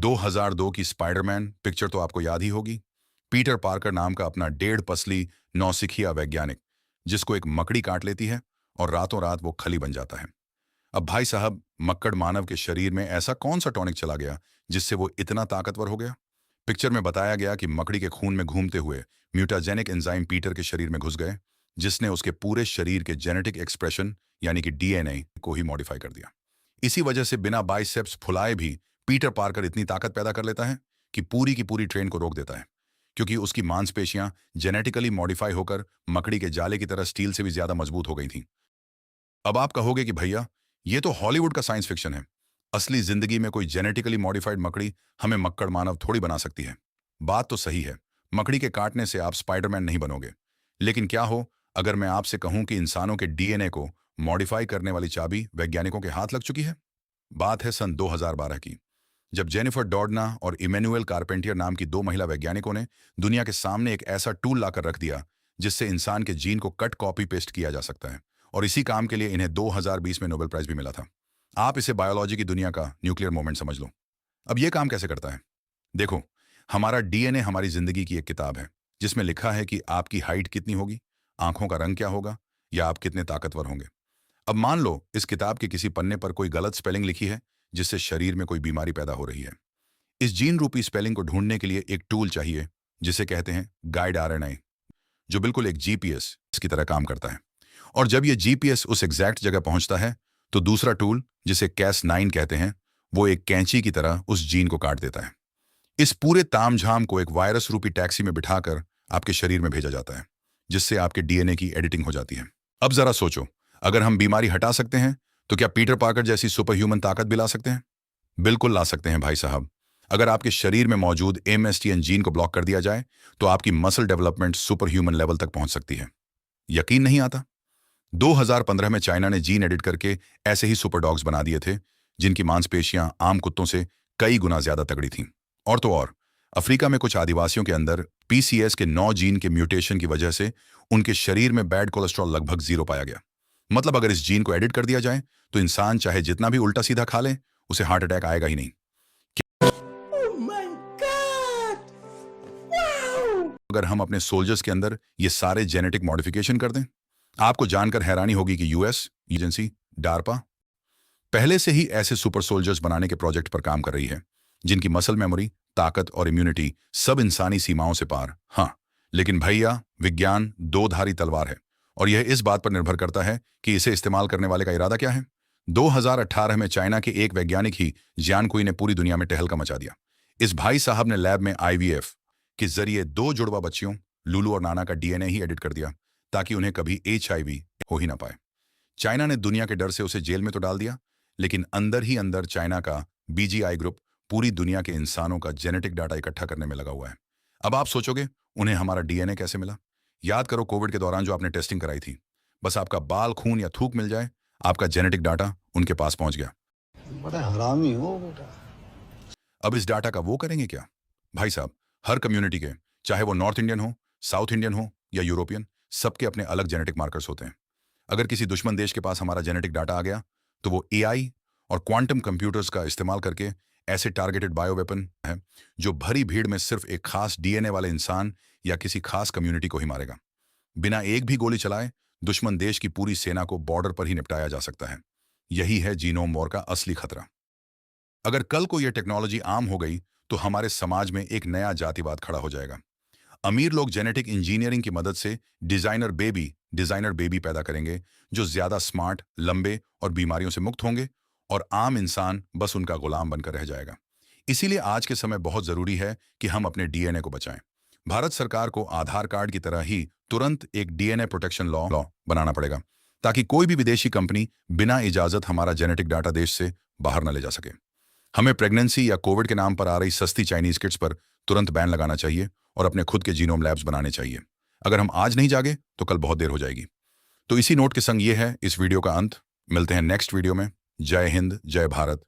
2002 की Spiderman picture तो आपको याद ही होगी। पीटर पार्कर नाम का अपना 1.5 पसली नौसिखिया वैज्ञानिक, जिसको एक मकड़ी काट लेती है और रातों रात वो खली बन जाता है। अब भाई साहब, मक्कड़ मानव के शरीर में ऐसा कौन सा टॉनिक चला गया जिससे वो इतना ताकतवर हो गया? पिक्चर में बताया गया कि मकड़ी के खून में घूमते हुए म्यूटाजेनिक एंजाइम पीटर के शरीर में घुस गए, जिसने उसके पूरे शरीर के जेनेटिक एक्सप्रेशन यानी कि डीएनए को ही मॉडिफाई कर दिया। इसी वजह से बिना बाइसेप्स फुलाए भी पीटर पार्कर इतनी ताकत पैदा कर लेता है कि पूरी की पूरी ट्रेन को रोक देता है, क्योंकि उसकी मांसपेशियां जेनेटिकली मॉडिफाई होकर मकड़ी के जाले की तरह स्टील से भी ज्यादा मजबूत हो गई थी। अब आप कहोगे कि भैया, ये तो हॉलीवुड का साइंस फिक्शन है। असली जिंदगी में कोई जेनेटिकली मॉडिफाइड मकड़ी हमें मक्कड़ मानव थोड़ी बना सकती है। बात तो सही है, मकड़ी के काटने से आप स्पाइडरमैन नहीं बनोगे। लेकिन क्या हो अगर मैं आपसे कहूं कि इंसानों के डीएनए को मॉडिफाई करने वाली चाबी वैज्ञानिकों के हाथ लग चुकी है? बात है सन 2012 की, जब जेनिफर डॉर्डना और इमैनुअल कारपेंटियर नाम की दो महिला वैज्ञानिकों ने दुनिया के सामने एक ऐसा टूल लाकर रख दिया जिससे इंसान के जीन को कट कॉपी पेस्ट किया जा सकता है। और इसी काम के लिए इन्हें 2020 में नोबेल प्राइज भी मिला था। आप इसे बायोलॉजी की दुनिया का न्यूक्लियर मोमेंट समझ लो। अब यह काम कैसे करता है? देखो, हमारा डीएनए हमारी जिंदगी की एक किताब है, जिसमें लिखा है कि आपकी हाइट कितनी होगी, आंखों का रंग क्या होगा, या आप कितने ताकतवर होंगे। अब मान लो इस किताब के किसी पन्ने पर कोई गलत स्पेलिंग लिखी है, जिससे शरीर में कोई बीमारी पैदा हो रही है। इस जीन रूपी स्पेलिंग को ढूंढने के लिए एक टूल चाहिए, जिसे कहते हैं गाइड आरएनए, जो बिल्कुल एक जीपीएस की तरह काम करता है। और जब यह जीपीएस उस एग्जैक्ट जगह पहुंचता है, तो दूसरा टूल, जिसे कैस9 कहते हैं, वो एक कैंची की तरह उस जीन को काट देता है। इस पूरे तामझाम को एक वायरस रूपी टैक्सी में बिठाकर आपके शरीर में भेजा जाता है, जिससे आपके डीएनए की एडिटिंग हो जाती है। अब जरा सोचो, अगर हम बीमारी हटा सकते हैं, तो क्या पीटर पार्कर जैसी सुपर ह्यूमन ताकत भी ला सकते हैं? बिल्कुल ला सकते हैं भाई साहब। अगर आपके शरीर में मौजूद एमएसटीएन जीन को ब्लॉक कर दिया जाए, तो आपकी muscle development super human level तक पहुंच सकती है। यकीन नहीं आता? 2015 में चाइना ने जीन एडिट करके ऐसे ही सुपर डॉग्स बना दिए थे, जिनकी मांसपेशियां आम कुत्तों से कई गुना ज्यादा तगड़ी थीं। और तो और, अफ्रीका में कुछ आदिवासियों के अंदर पीसीएस के 9 जीन के म्यूटेशन की वजह से उनके शरीर में बैड कोलेस्ट्रॉल लगभग 0 पाया गया। मतलब अगर इस जीन को एडिट कर दिया जाए, तो इंसान चाहे जितना भी उल्टा सीधा खा ले, उसे हार्ट अटैक आएगा ही नहीं। Oh my God! Wow! अगर हम अपने सोल्जर्स के अंदर ये सारे जेनेटिक मॉडिफिकेशन कर दें, आपको जानकर हैरानी होगी कि यूएस एजेंसी डार्पा पहले से ही ऐसे सुपर सोल्जर्स बनाने के प्रोजेक्ट पर काम कर रही है, जिनकी मसल मेमोरी, ताकत और इम्यूनिटी सब इंसानी सीमाओं से पार। हाँ, लेकिन भैया, विज्ञान दो धारी तलवार है, और यह इस बात पर निर्भर करता है कि इसे इस्तेमाल करने वाले का इरादा क्या है। 2018 में चाइना के एक वैज्ञानिक ही जियानकुई ने पूरी दुनिया में टहलका मचा दिया। इस भाई साहब ने लैब में आईवीएफ के जरिए 2 जुड़वा बच्चियों, लुलू और नाना का डीएनए ही एडिट कर दिया, ताकि उन्हें कभी एचआईवी हो ही ना पाए। चाइना ने दुनिया के डर से उसे जेल में तो डाल दिया, लेकिन अंदर ही अंदर चाइना का बीजीआई ग्रुप पूरी दुनिया के इंसानों का जेनेटिक डाटा इकट्ठा करने में लगा हुआ है। अब आप सोचोगे, उन्हें हमारा डीएनए कैसे मिला? याद करो कोविड के दौरान जो आपने टेस्टिंग कराई थी। बस आपका बाल, खून या थूक मिल जाए, आपका जेनेटिक डाटा उनके पास पहुंच गया। बड़ा हरामी हो बेटा। अब इस डाटा का वो करेंगे क्या? भाई साहब, हर कम्युनिटी के, चाहे वो नॉर्थ इंडियन हो, साउथ इंडियन हो या यूरोपियन, सबके अपने अलग जेनेटिक मार्कर्स होते हैं। अगर किसी दुश्मन देश के पास हमारा जेनेटिक डाटा आ गया, तो वो एआई और क्वांटम कंप्यूटर्स का इस्तेमाल करके ऐसे टारगेटेड बायो वेपन है, जो भरी भीड़ में सिर्फ एक खास डीएनए वाले इंसान या किसी खास कम्युनिटी को ही मारेगा। बिना एक भी गोली चलाए दुश्मन देश की पूरी सेना को बॉर्डर पर ही निपटाया जा सकता है। यही है जीनोम वॉर का असली खतरा। अगर कल को यह टेक्नोलॉजी आम हो गई, तो हमारे समाज में एक नया जातिवाद खड़ा हो जाएगा। अमीर लोग जेनेटिक इंजीनियरिंग की मदद से डिजाइनर बेबी पैदा करेंगे, जो ज्यादा स्मार्ट, लंबे और बीमारियों से मुक्त होंगे, और आम इंसान बस उनका गुलाम बनकर रह जाएगा। इसीलिए आज के समय बहुत जरूरी है कि हम अपने डीएनए को बचाएं। भारत सरकार को आधार कार्ड की तरह ही तुरंत एक डीएनए प्रोटेक्शन लॉ बनाना पड़ेगा, ताकि कोई भी विदेशी कंपनी बिना इजाजत हमारा जेनेटिक डाटा देश से बाहर न ले जा सके। हमें प्रेगनेंसी या कोविड के नाम पर आ रही सस्ती चाइनीज किट्स पर तुरंत बैन लगाना चाहिए और अपने खुद के जीनोम लैब्स बनाने चाहिए। अगर हम आज नहीं जागे, तो कल बहुत देर हो जाएगी। तो इसी नोट के संग ये है इस वीडियो का अंत। मिलते हैं नेक्स्ट वीडियो में। जय हिंद, जय भारत,